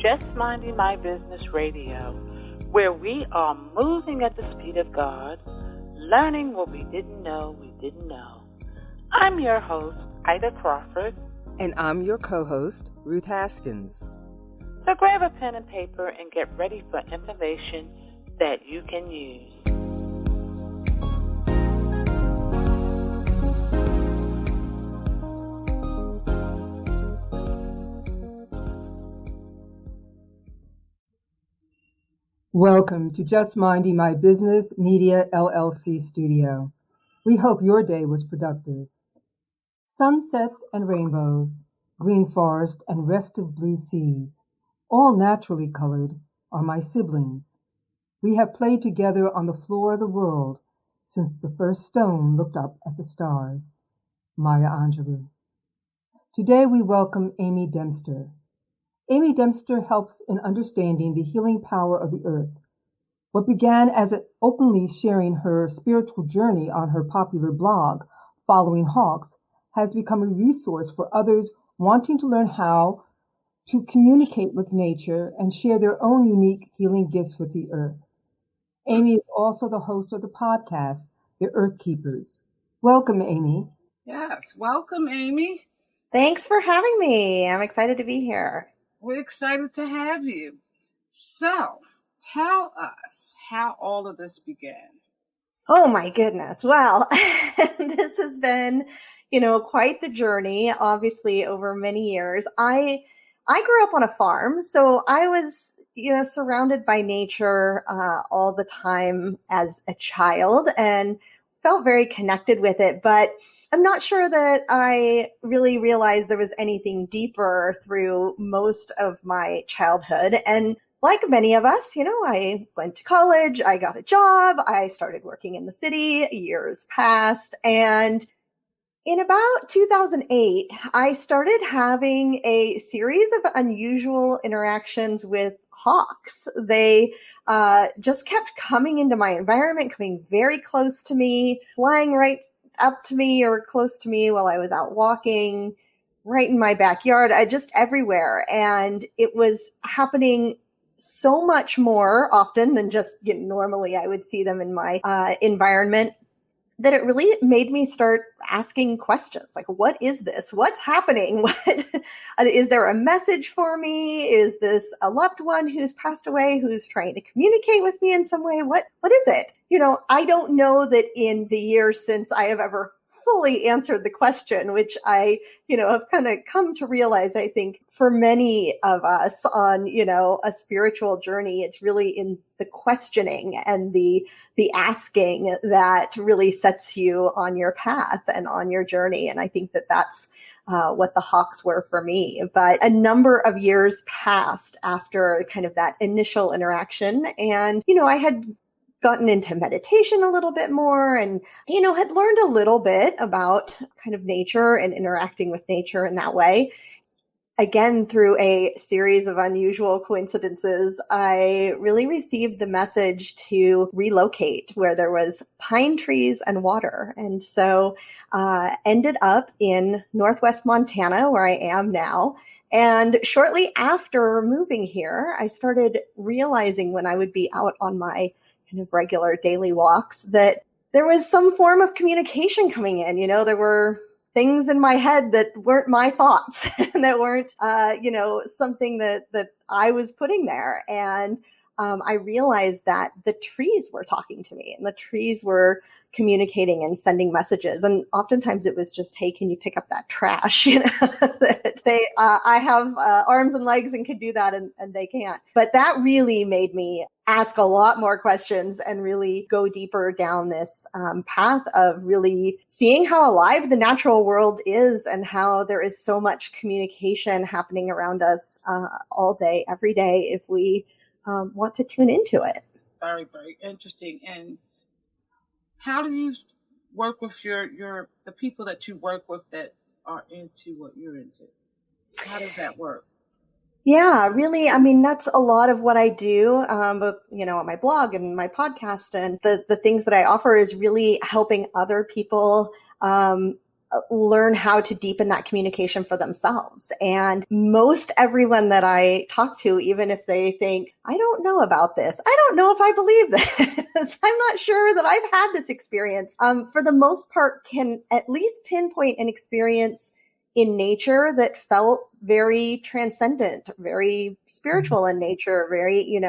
Just Minding My Business Radio, where we are moving at the speed of God, learning what we didn't know we didn't know. I'm your host, Ida Crawford. And I'm your co-host, Ruth Haskins. So grab a pen and paper and get ready for information that you can use. Welcome to Just Minding My Business Media LLC studio. We hope your day was productive. Sunsets and rainbows, green forest and restive blue seas, all naturally colored, are my siblings. We have played together on the floor of the world since the first stone looked up at the stars. Maya Angelou. Today we welcome Amy Dempster. Amy Dempster helps in understanding the healing power of the earth. What began as openly sharing her spiritual journey on her popular blog, Following Hawks, has become a resource for others wanting to learn how to communicate with nature and share their own unique healing gifts with the earth. Amy is also the host of the podcast, The Earth Keepers. Welcome, Amy. Yes, welcome, Amy. Thanks for having me. I'm excited to be here. We're excited to have you. So, tell us how all of this began. Oh my goodness. Well, this has been, quite the journey, obviously, over many years. I grew up on a farm, so I was, surrounded by nature all the time as a child and felt very connected with it. But I'm not sure that I really realized there was anything deeper through most of my childhood. And like many of us, I went to college, I got a job, I started working in the city, years passed. And in about 2008, I started having a series of unusual interactions with hawks. They just kept coming into my environment, coming very close to me, flying right up to me or close to me while I was out walking, right in my backyard, just everywhere. And it was happening so much more often than just normally I would see them in my environment, that it really made me start asking questions like, what is this? What's happening? Is there a message for me? Is this a loved one who's passed away, who's trying to communicate with me in some way? What is it? I don't know that in the years since I have ever fully answered the question, which I, have kind of come to realize, I think for many of us on, a spiritual journey, it's really in the questioning and the asking that really sets you on your path and on your journey. And I think that that's what the hawks were for me. But a number of years passed after kind of that initial interaction. And, I had gotten into meditation a little bit more and, had learned a little bit about kind of nature and interacting with nature in that way. Again, through a series of unusual coincidences, I really received the message to relocate where there was pine trees and water. And so ended up in Northwest Montana, where I am now. And shortly after moving here, I started realizing when I would be out on my kind of regular daily walks that there was some form of communication coming in. There were things in my head that weren't my thoughts and that weren't, something that I was putting there. And I realized that the trees were talking to me and the trees were communicating and sending messages. And oftentimes it was just, hey, can you pick up that trash? I have arms and legs and can do that and they can't. But that really made me ask a lot more questions and really go deeper down this path of really seeing how alive the natural world is and how there is so much communication happening around us all day, every day, if we want to tune into it. Very, very interesting. And how do you work with the people that you work with that are into what you're into? How does that work? Yeah, really. I mean, that's a lot of what I do, both, on my blog and my podcast, and the things that I offer is really helping other people learn how to deepen that communication for themselves. And most everyone that I talk to, even if they think, I don't know about this, I don't know if I believe this, I'm not sure that I've had this experience, for the most part can at least pinpoint an experience in nature that felt very transcendent, very spiritual in nature, very,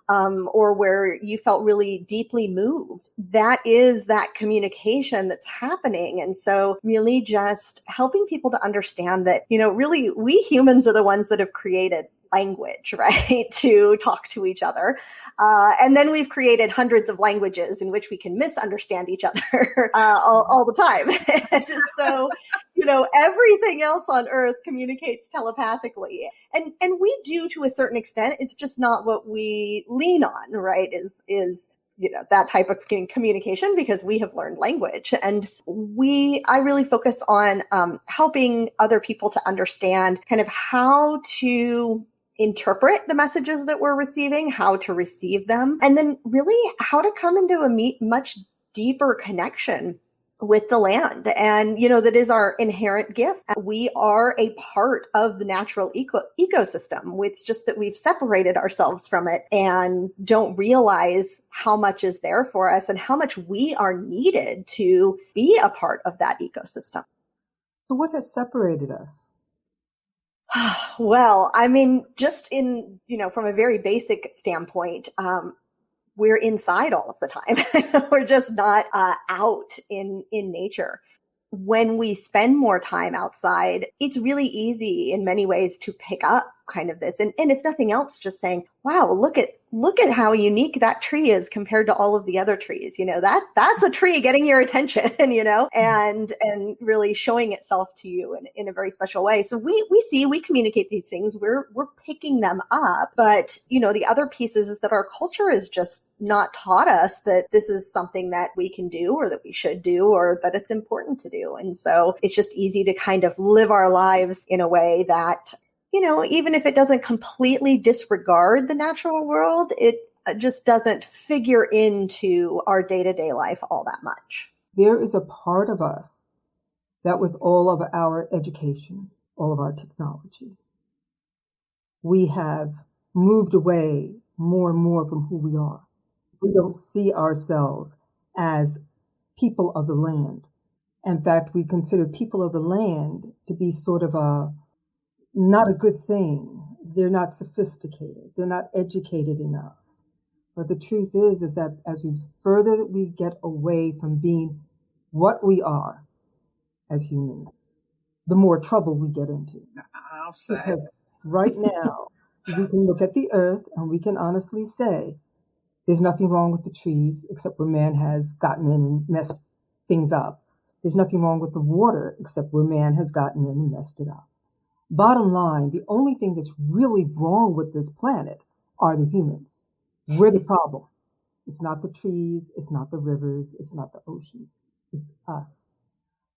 or where you felt really deeply moved. That is that communication that's happening. And so really just helping people to understand that, really we humans are the ones that have created language, right? To talk to each other. And then we've created hundreds of languages in which we can misunderstand each other all the time. And so, everything else on Earth communicates telepathically. And we do to a certain extent. It's just not what we lean on, right? Is that type of communication, because we have learned language. And I really focus on helping other people to understand kind of how to interpret the messages that we're receiving, how to receive them, and then really how to come into a much deeper connection with the land. And, that is our inherent gift. We are a part of the natural ecosystem. It's just that we've separated ourselves from it and don't realize how much is there for us and how much we are needed to be a part of that ecosystem. So what has separated us? Well, I mean, just from a very basic standpoint, we're inside all of the time. We're just not out in nature. When we spend more time outside, it's really easy in many ways to pick up kind of this. And if nothing else, just saying, wow, look at how unique that tree is compared to all of the other trees. That's a tree getting your attention, and really showing itself to you in a very special way. So we communicate these things. We're picking them up. But, the other pieces is that our culture is just not taught us that this is something that we can do or that we should do or that it's important to do. And so it's just easy to kind of live our lives in a way that, even if it doesn't completely disregard the natural world, it just doesn't figure into our day-to-day life all that much. There is a part of us that with all of our education, all of our technology, we have moved away more and more from who we are. We don't see ourselves as people of the land. In fact, we consider people of the land to be sort of not a good thing. They're not sophisticated. They're not educated enough. But the truth is that as we get away from being what we are as humans, the more trouble we get into. I'll say. Because right now, we can look at the earth and we can honestly say there's nothing wrong with the trees except where man has gotten in and messed things up. There's nothing wrong with the water except where man has gotten in and messed it up. Bottom line, the only thing that's really wrong with this planet are the humans. We're the problem. It's not the trees, it's not the rivers, it's not the oceans, it's us.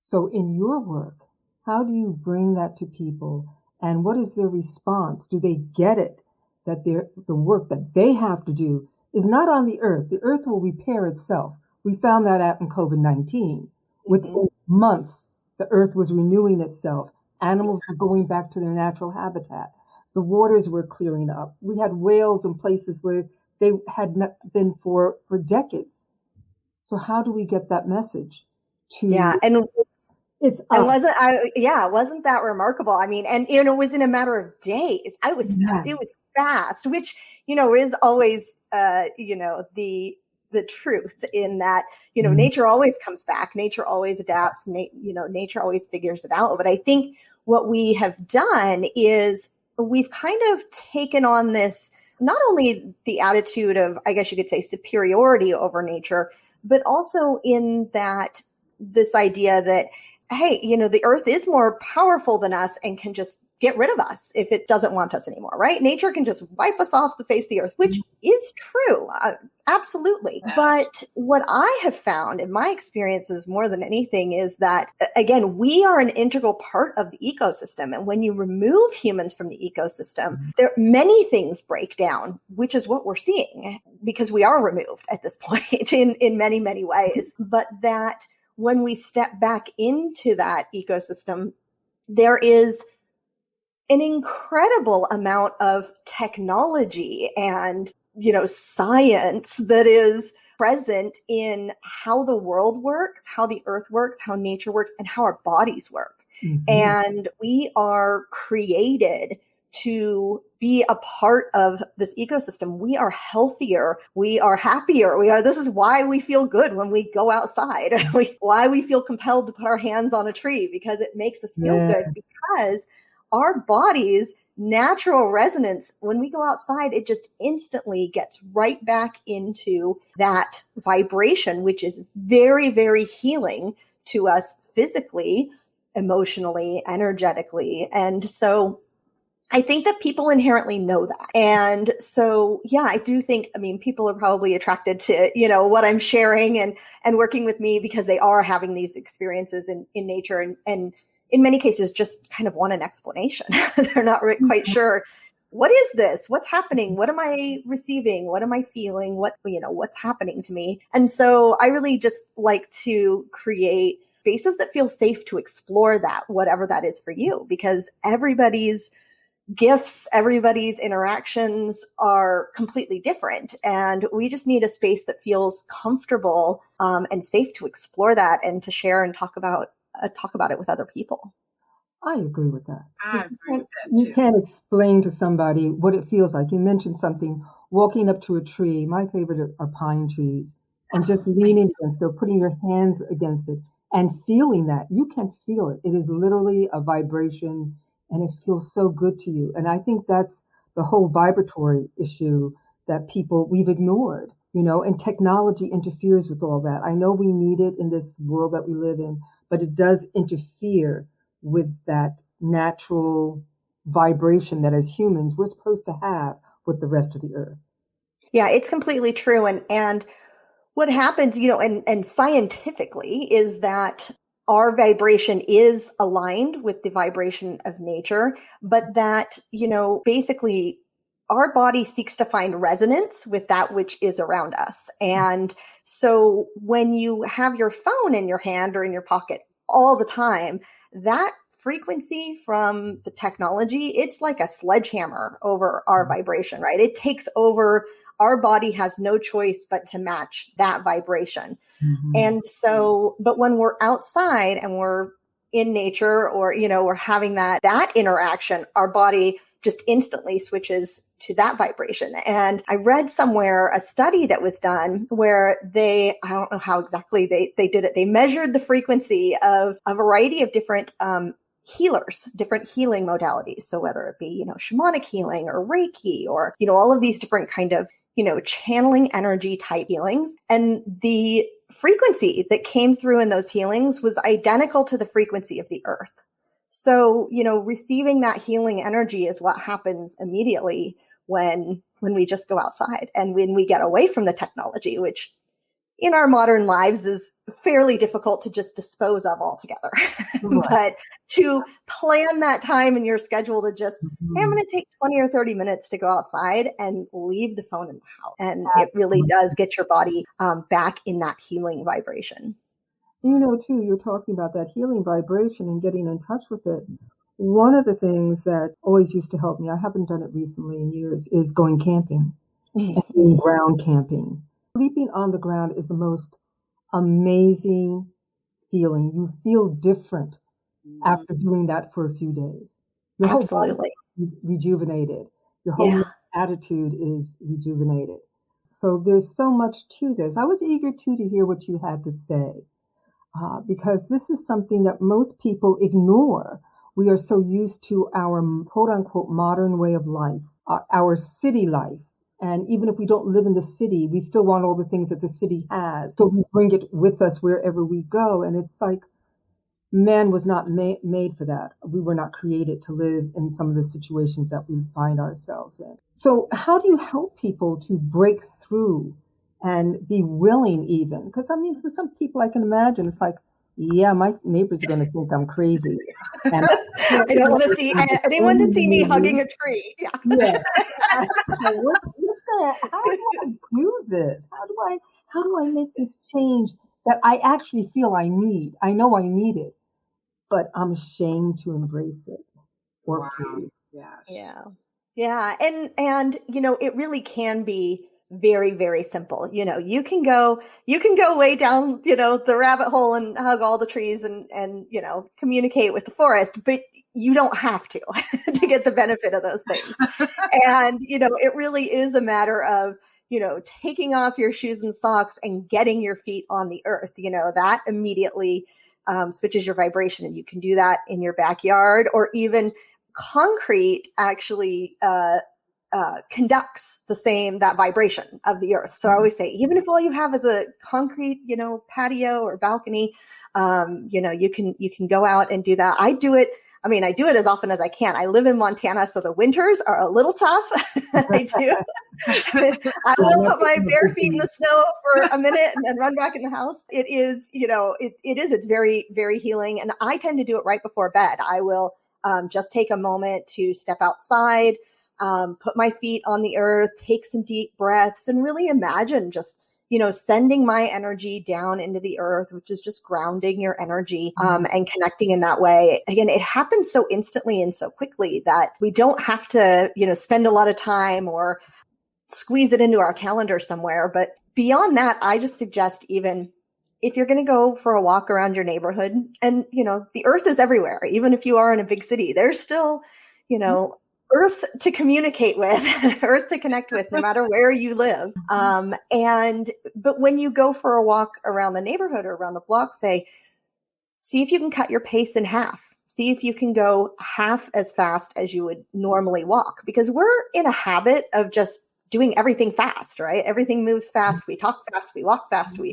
So in your work, how do you bring that to people, and what is their response? Do they get it that the work that they have to do is not on the earth? The earth will repair itself. We found that out in COVID-19. Within months, the earth was renewing itself. Animals were going back to their natural habitat. The waters were clearing up. We had whales in places where they had not been for decades. So how do we get that message to? Yeah, and wasn't that remarkable? I mean, and it was in a matter of days. It was fast, which is always the truth in that, nature always comes back, nature always adapts, nature always figures it out. But I think what we have done is we've kind of taken on this, not only the attitude of, I guess you could say, superiority over nature, but also in that this idea that, hey, the earth is more powerful than us and can just get rid of us if it doesn't want us anymore, right? Nature can just wipe us off the face of the earth, which is true. Absolutely. But what I have found in my experiences more than anything is that, again, we are an integral part of the ecosystem. And when you remove humans from the ecosystem, many things break down, which is what we're seeing because we are removed at this point in many, many ways. But that when we step back into that ecosystem, there is an incredible amount of technology and, science that is present in how the world works, how the earth works, how nature works, and how our bodies work. Mm-hmm. And we are created to be a part of this ecosystem. We are healthier. We are happier. This is why we feel good when we go outside. Why we feel compelled to put our hands on a tree, because it makes us feel good, because our body's natural resonance, when we go outside, it just instantly gets right back into that vibration, which is very, very healing to us physically, emotionally, energetically. And so I think that people inherently know that. And so, I do think, people are probably attracted to, what I'm sharing and working with me, because they are having these experiences in nature, and in many cases just kind of want an explanation. They're not quite sure, what is this? What's happening? What am I receiving? What am I feeling? What's happening to me? And so I really just like to create spaces that feel safe to explore that, whatever that is for you, because everybody's gifts, everybody's interactions are completely different. And we just need a space that feels comfortable and safe to explore that and to share and talk about it with other people. I agree with that. I agree with that too. You can't explain to somebody what it feels like. You mentioned something, walking up to a tree. My favorite are pine trees, and just leaning against it, or putting your hands against it and feeling that. You can feel it. It is literally a vibration, and it feels so good to you. And I think that's the whole vibratory issue that we've ignored, and technology interferes with all that. I know we need it in this world that we live in, but it does interfere with that natural vibration that as humans we're supposed to have with the rest of the earth. Yeah, it's completely true. And what happens, and scientifically, is that our vibration is aligned with the vibration of nature, but that, basically our body seeks to find resonance with that which is around us. And so when you have your phone in your hand or in your pocket all the time, that frequency from the technology, it's like a sledgehammer over our vibration, right? It takes over. Our body has no choice but to match that vibration. Mm-hmm. And so, but when we're outside and we're in nature, or, we're having that interaction, our body just instantly switches to that vibration. And I read somewhere a study that was done where I don't know how exactly they did it. They measured the frequency of a variety of different healers, different healing modalities. So whether it be, shamanic healing or Reiki, or, all of these different kind of, channeling energy type healings. And the frequency that came through in those healings was identical to the frequency of the earth. So, receiving that healing energy is what happens immediately when we just go outside and when we get away from the technology, which in our modern lives is fairly difficult to just dispose of altogether. Right. But to plan that time in your schedule to just, hey, I'm going to take 20 or 30 minutes to go outside and leave the phone in the house. And it really does get your body back in that healing vibration. Too, you're talking about that healing vibration and getting in touch with it. One of the things that always used to help me, I haven't done it recently in years, is going camping and doing ground camping. Sleeping on the ground is the most amazing feeling. You feel different after doing that for a few days. Your Absolutely. whole body is rejuvenated. Your whole attitude is rejuvenated. So there's so much to this. I was eager to hear what you had to say. Because this is something that most people ignore. We are so used to our quote unquote modern way of life, our city life. And even if we don't live in the city, we still want all the things that the city has. So we bring it with us wherever we go. And it's like, man was not made for that. We were not created to live in some of the situations that we find ourselves in. So how do you help people to break through and be willing even? Because for some people, I can imagine it's like, yeah, my neighbors are going to think I'm crazy. And I don't want to see anyone to see me hugging a tree. Yeah. How do I do this? How do I make this change that I actually feel I need. I know I need it, but I'm ashamed to embrace it or Wow. please. Yes. Yeah. Yeah. And, it really can be very, very simple. You can go way down, the rabbit hole and hug all the trees and, communicate with the forest, but you don't have to, to get the benefit of those things. And, it really is a matter of, taking off your shoes and socks and getting your feet on the earth, that immediately switches your vibration. And you can do that in your backyard, or even concrete actually conducts that vibration of the earth. So I always say, even if all you have is a concrete, patio or balcony, you can go out and do that. I do it as often as I can. I live in Montana, so the winters are a little tough. I do. I will put my bare feet in the snow for a minute and then run back in the house. It is, it's very, very healing. And I tend to do it right before bed. I will just take a moment to step outside, put my feet on the earth, take some deep breaths, and really imagine just, sending my energy down into the earth, which is just grounding your energy and connecting in that way. Again, it happens so instantly and so quickly that we don't have to, spend a lot of time or squeeze it into our calendar somewhere. But beyond that, I just suggest, even if you're going to go for a walk around your neighborhood, and, the earth is everywhere, even if you are in a big city, there's still, earth to communicate with, earth to connect with, no matter where you live. But when you go for a walk around the neighborhood or around the block, see if you can cut your pace in half. See if you can go half as fast as you would normally walk, because we're in a habit of just doing everything fast, right? Everything moves fast. We talk fast. We walk fast. We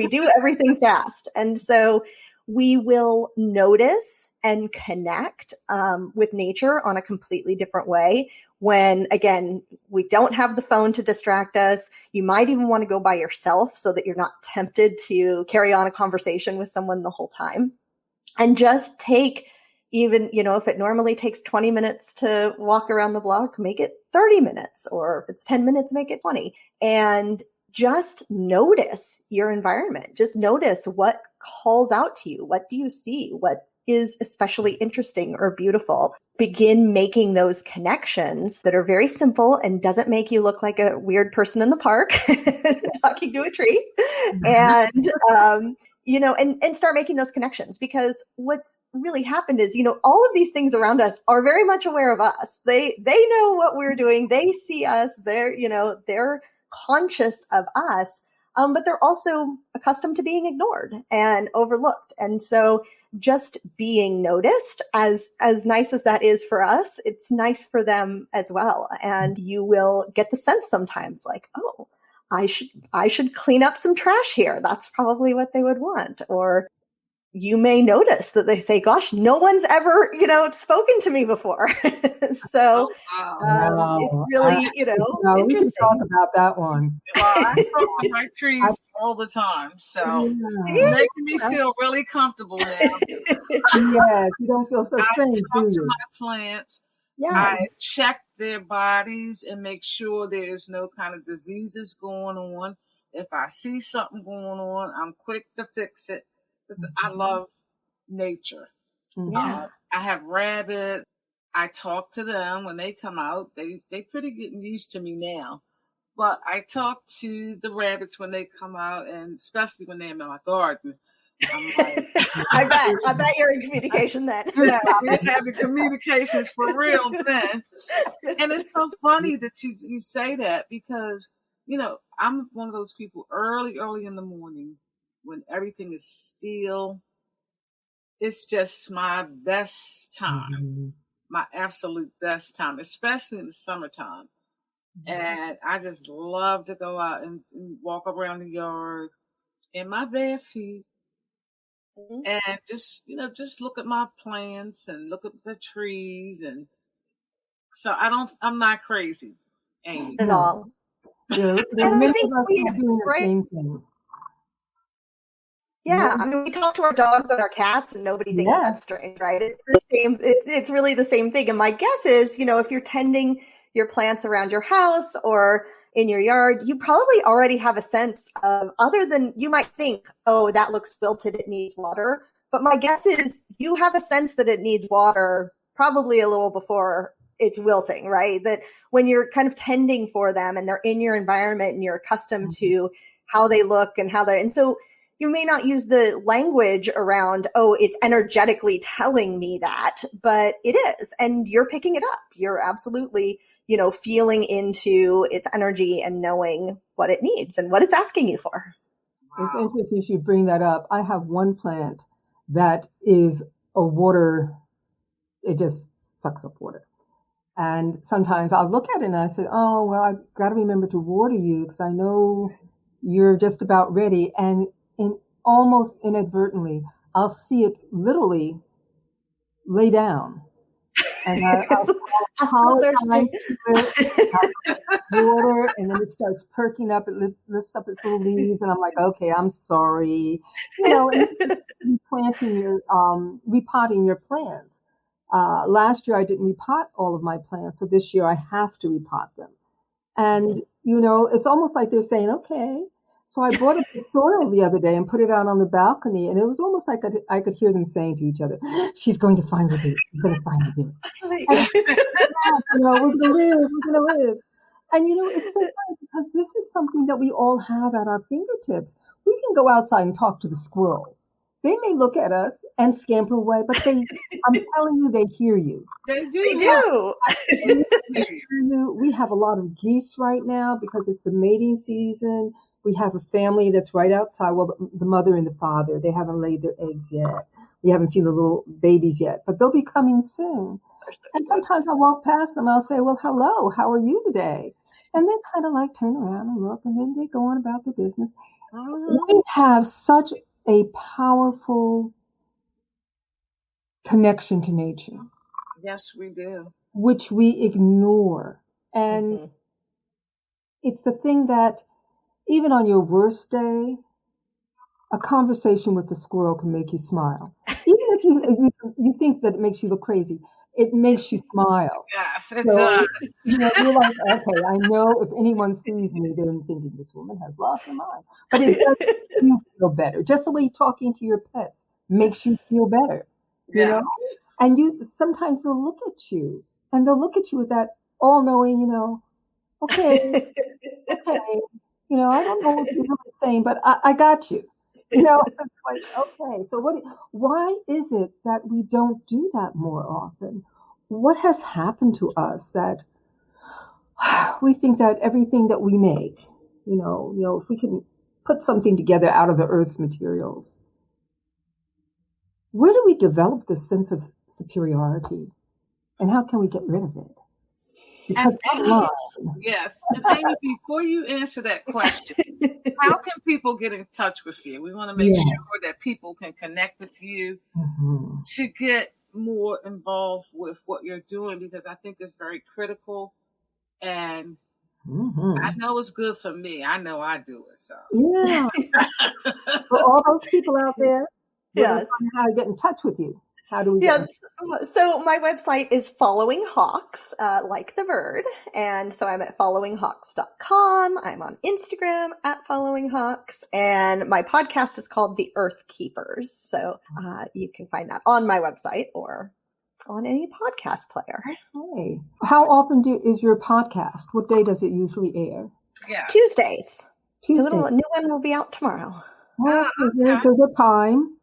do everything fast. And so we will notice and connect with nature on a completely different way when, again, we don't have the phone to distract us. You might even want to go by yourself so that you're not tempted to carry on a conversation with someone the whole time. And just take, even, if it normally takes 20 minutes to walk around the block, make it 30 minutes, or if it's 10 minutes, make it 20. And just notice your environment. Just notice what calls out to you. What do you see? What is especially interesting or beautiful? Begin making those connections that are very simple and doesn't make you look like a weird person in the park talking to a tree. And, and start making those connections, because what's really happened is, all of these things around us are very much aware of us. They know what we're doing. They see us. They're conscious of us. But they're also accustomed to being ignored and overlooked. And so just being noticed, as nice as that is for us, it's nice for them as well. And you will get the sense sometimes like, oh, I should clean up some trash here. That's probably what they would want. Or you may notice that they say, gosh, no one's ever, spoken to me before. So it's really, we interesting. can talk about that one. Well, I talk to my trees all the time, so it's making me feel really comfortable now. Yes, you don't feel so strange, I talk do to you? my plants. Yes. I check their bodies and make sure there's no kind of diseases going on. If I see something going on, I'm quick to fix it. Because I love nature. Yeah. I have rabbits. I talk to them when they come out. They pretty getting used to me now. But I talk to the rabbits when they come out, and especially when they're in my garden. I'm like, I bet you're in communication then. Yeah, we're having communications for real then. And it's so funny that you say that, because, I'm one of those people early in the morning, when everything is still, it's just my best time, my absolute best time, especially in the summertime. And I just love to go out and walk around the yard in my bare feet and just look at my plants and look at the trees. And so I'm not crazy, Amy. At all. There are many of us who are doing the same thing. Yeah, we talk to our dogs and our cats, and nobody thinks that's strange, right? It's the same. It's really the same thing. And my guess is, if you're tending your plants around your house, or in your yard, you probably already have a sense of, other than you might think, oh, that looks wilted, it needs water. But my guess is you have a sense that it needs water probably a little before it's wilting, right? That when you're kind of tending for them and they're in your environment and you're accustomed to how they look and and so you may not use the language around, oh, it's energetically telling me that, but it is, and you're picking it up. You're absolutely, feeling into its energy and knowing what it needs and what it's asking you for. It's interesting you should bring that up. I have one plant that is a water, it just sucks up water. And sometimes I'll look at it and I say, oh, well, I've got to remember to water you because I know you're just about ready. And almost inadvertently, I'll see it literally lay down. And I'll apologize water, and then it starts perking up. It lifts up its little leaves, and I'm like, okay, I'm sorry. And repotting your plants. Last year I didn't repot all of my plants, so this year I have to repot them. And it's almost like they're saying, okay. So I brought up the soil the other day and put it out on the balcony, and it was almost like I could hear them saying to each other, she's going to finally do it. She's going to finally do it. And, we're going to live. And, it's so funny because this is something that we all have at our fingertips. We can go outside and talk to the squirrels. They may look at us and scamper away, but I'm telling you, they hear you. They do. They do. We have a lot of geese right now because it's the mating season. We have a family that's right outside. Well, the mother and the father, they haven't laid their eggs yet. We haven't seen the little babies yet, but they'll be coming soon. And sometimes I walk past them. I'll say, well, hello, how are you today? And then kind of like turn around and look, and then they go on about their business. We have such a powerful connection to nature. Yes, we do. Which we ignore. And it's the thing that even on your worst day, a conversation with the squirrel can make you smile. Even if you think that it makes you look crazy, it makes you smile. Yes, it does. You're like, okay, I know if anyone sees me, they're thinking this woman has lost her mind. But it does make you feel better. Just the way talking to your pets makes you feel better. And sometimes they'll look at you, and they'll look at you with that all-knowing, okay. I don't know what you're really saying, but I got you. It's like, okay, so why is it that we don't do that more often? What has happened to us that we think that everything that we make, if we can put something together out of the earth's materials, where do we develop this sense of superiority? And how can we get rid of it? Because yes. And Amy, before you answer that question, how can people get in touch with you? We want to make sure that people can connect with you to get more involved with what you're doing, because I think it's very critical. And I know it's good for me. I know I do it. So for all those people out there, how to get in touch with you. How do we get So my website is Following Hawks, like the bird. And so I'm at followinghawks.com. I'm on Instagram at Following Hawks. And my podcast is called The Earth Keepers. So you can find that on my website or on any podcast player. Hey. How often is your podcast? What day does it usually air? Tuesdays. So a new one will be out tomorrow. What time?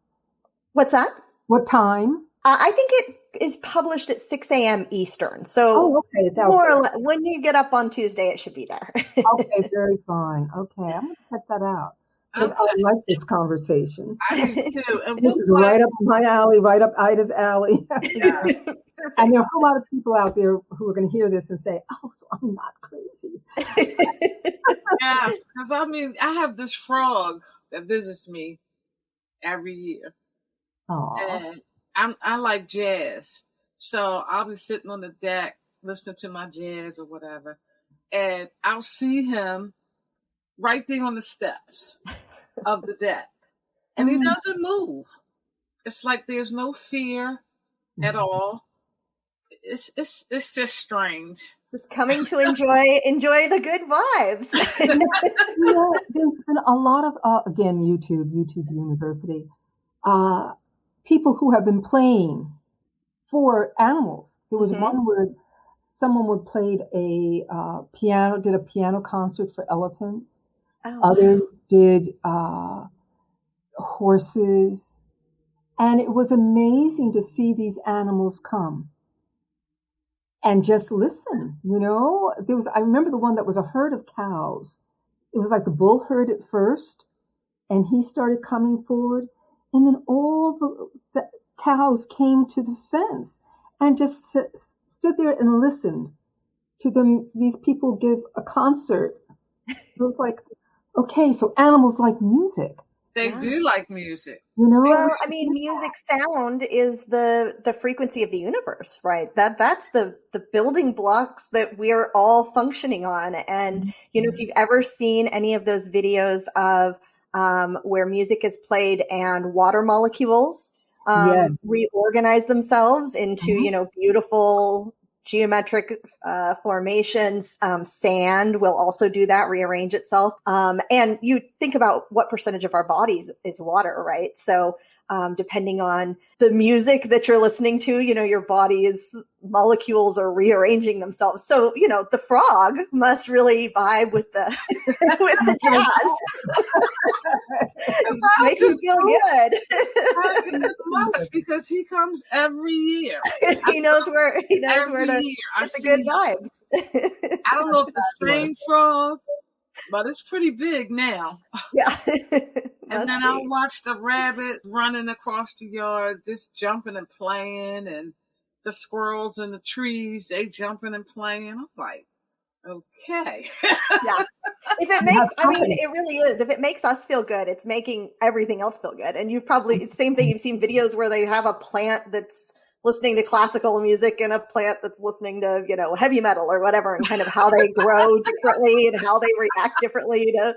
What's that? What time? I think it is published at 6 a.m. Eastern. So it's out more or less, when you get up on Tuesday, it should be there. Okay, very fine. Okay, I'm going to check that out. Because I like this conversation. I do too. And this is right up my alley, right up Ida's alley. And there are a whole lot of people out there who are going to hear this and say, oh, so I'm not crazy. Yes, because I have this frog that visits me every year. Aww. And I like jazz. So I'll be sitting on the deck listening to my jazz or whatever. And I'll see him right there on the steps of the deck. And he doesn't move. It's like there's no fear at all. it's just strange. Just coming to enjoy the good vibes. There's been a lot of again YouTube University, people who have been playing for animals. There was one where someone would played did a piano concert for elephants. Oh, Others did horses, and it was amazing to see these animals come and just listen. I remember the one that was a herd of cows. It was like the bull herd at first, and he started coming forward, and then all the cows came to the fence and just stood there and listened to these people give a concert. It was like, okay, so animals like music. They do like music. Well, I mean, music sound is the frequency of the universe, right? That's the building blocks that we're all functioning on. And, if you've ever seen any of those videos of where music is played and water molecules reorganize themselves into, beautiful geometric formations. Sand will also do that, rearrange itself. And you think about what percentage of our bodies is water, right? So depending on the music that you're listening to, your body's molecules are rearranging themselves. So, the frog must really vibe with the with the jazz. It makes you feel good. It must, because he comes every year. he knows where to get the good vibes. I don't know if the same frog, but it's pretty big now. Yeah. And then I'll watch the rabbit running across the yard, just jumping and playing, and the squirrels in the trees, they jumping and playing. I'm like, okay. Yeah. If it makes, it really is. If it makes us feel good, it's making everything else feel good. And you've probably, same thing, you've seen videos where they have a plant that's listening to classical music and a plant that's listening to, heavy metal or whatever, and kind of how they grow differently and how they react differently to,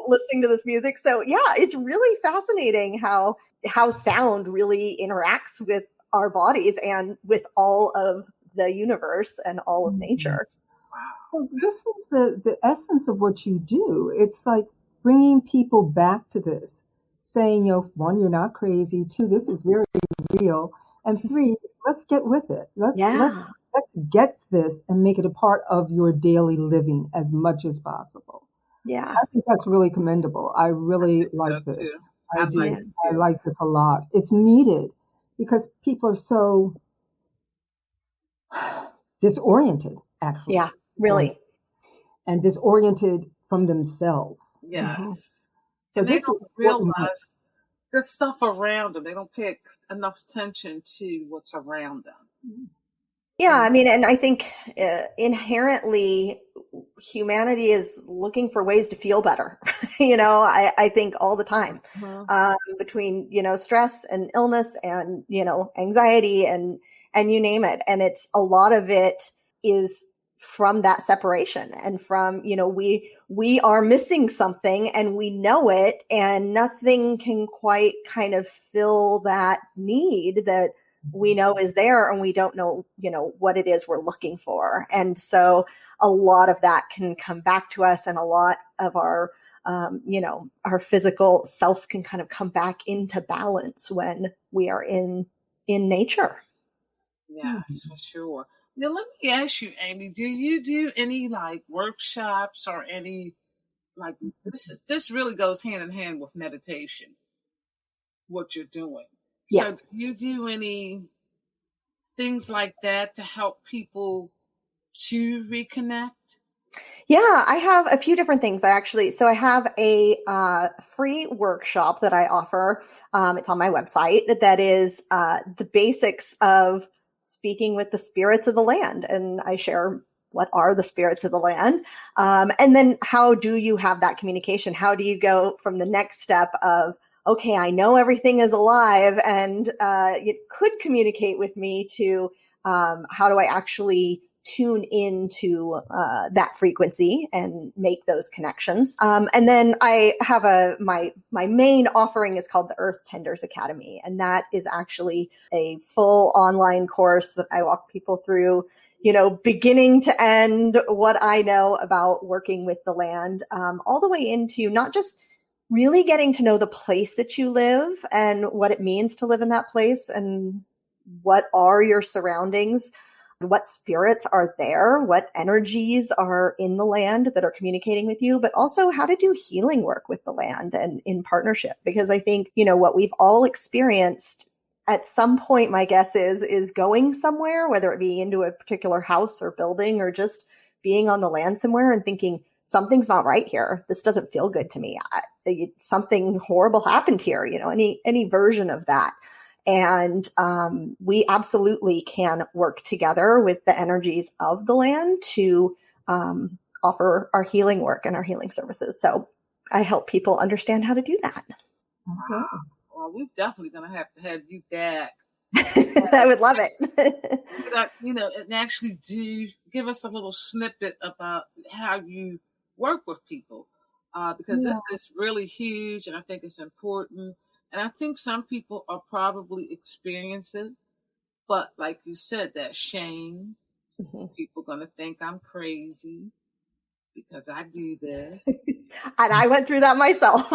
listening to this music. So yeah, it's really fascinating how sound really interacts with our bodies and with all of the universe and all of nature. Well, this is the essence of what you do. It's like bringing people back to this, saying, one, you're not crazy. Two, this is very real. And three, let's get with it. Let's get this and make it a part of your daily living as much as possible. Yeah. I think that's really commendable. I really like this. Too. I do. I like this a lot. It's needed because people are so disoriented, actually. Yeah, really. And disoriented from themselves. Yes. Mm-hmm. So they don't realize the stuff around them. They don't pay enough attention to what's around them. Yeah, and I think inherently humanity is looking for ways to feel better. I think all the time between, stress and illness and, anxiety and you name it. And it's a lot of it is from that separation and from, we are missing something and we know it, and nothing can quite kind of fill that need that we know is there, and we don't know, what it is we're looking for. And so a lot of that can come back to us, and a lot of our, our physical self can kind of come back into balance when we are in nature. Yes, for sure. Now, let me ask you, Amy, do you do any workshops or any this really goes hand in hand with meditation, what you're doing? Yeah. So do you do any things like that to help people to reconnect? Yeah, I have a few different things. I have a free workshop that I offer. It's on my website. That is the basics of speaking with the spirits of the land. And I share what are the spirits of the land. And then how do you have that communication? How do you go from the next step of, okay, I know everything is alive and it could communicate with me, to how do I actually tune into that frequency and make those connections. And then I have my main offering is called the Earth Tenders Academy. And that is actually a full online course that I walk people through, beginning to end, what I know about working with the land, all the way into not just really getting to know the place that you live and what it means to live in that place and what are your surroundings, what spirits are there, what energies are in the land that are communicating with you, but also how to do healing work with the land and in partnership. Because I think, what we've all experienced at some point, my guess is going somewhere, whether it be into a particular house or building or just being on the land somewhere and thinking, something's not right here. This doesn't feel good to me. Something horrible happened here, any version of that. And we absolutely can work together with the energies of the land to offer our healing work and our healing services. So I help people understand how to do that. Okay. Well, we're definitely going to have you back. I would love it. And actually do give us a little snippet about how you work with people, because this is really huge, and I think it's important. And I think some people are probably experiencing it, but like you said, that shame. Mm-hmm. People are going to think I'm crazy because I do this. And I went through that myself.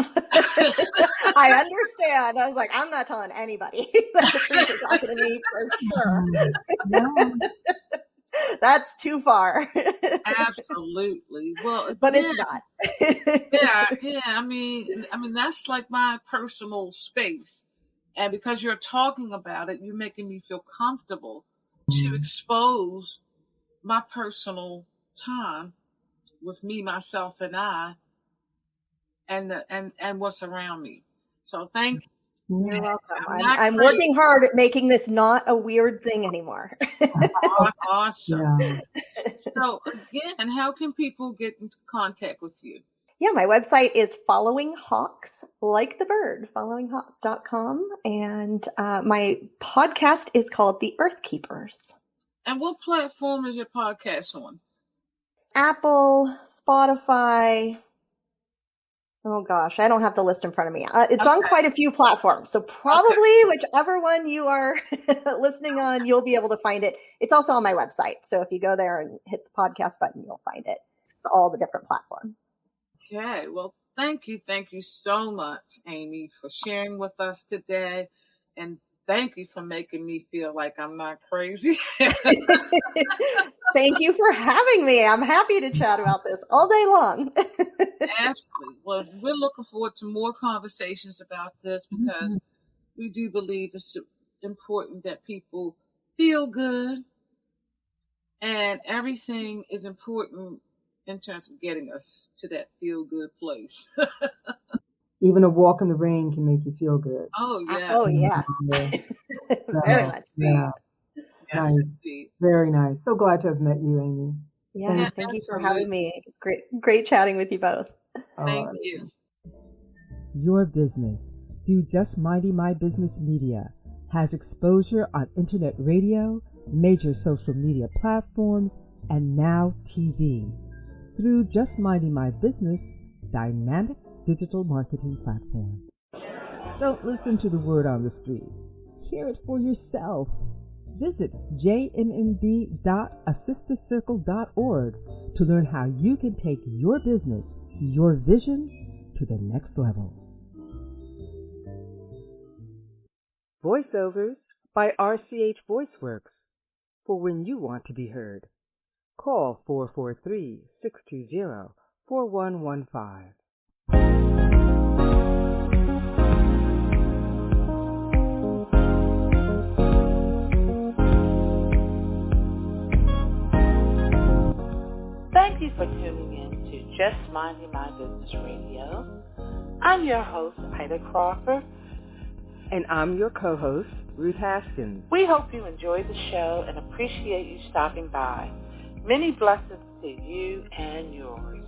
I understand. I was like, I'm not telling anybody that you're talking to me for sure. No. That's too far. Absolutely. Well, but it's not. yeah. I mean, that's like my personal space, and because you're talking about it, you're making me feel comfortable to expose my personal time with me, myself, and I, and what's around me. So thank you. You're welcome. I'm working hard at making this not a weird thing anymore. Awesome. Yeah. So again, how can people get into contact with you? Yeah, my website is Following Hawks, like the bird, followinghawk.com. And my podcast is called The Earth Keepers. And what platform is your podcast on? Apple, Spotify. Oh gosh, I don't have the list in front of me. It's on quite a few platforms. So probably whichever one you are listening on, you'll be able to find it. It's also on my website. So if you go there and hit the podcast button, you'll find it. All the different platforms. Okay. Well, thank you. Thank you so much, Amy, for sharing with us today. And thank you for making me feel like I'm not crazy. Thank you for having me. I'm happy to chat about this all day long. Absolutely. Well, we're looking forward to more conversations about this because we do believe it's important that people feel good, and everything is important in terms of getting us to that feel good place. Even a walk in the rain can make you feel good. Oh, yeah. Oh, yes. Very much. Yeah. Yes, nice. Indeed. Very nice. So glad to have met you, Amy. Yeah, thank you for having me. It's great chatting with you both. Thank you. Your business, through Just Minding My Business Media, has exposure on internet radio, major social media platforms, and now TV. Through Just Minding My Business, dynamic digital marketing platform. Don't listen to the word on the street. Hear it for yourself. Visit jmmb.assistedcircle.org to learn how you can take your business, your vision, to the next level. Voiceovers by RCH VoiceWorks, for when you want to be heard. Call 443-620-4115. Thank you for tuning in to Just Minding My Business Radio. I'm your host, Ida Crawford. And I'm your co-host, Ruth Haskins. We hope you enjoyed the show and appreciate you stopping by. Many blessings to you and yours.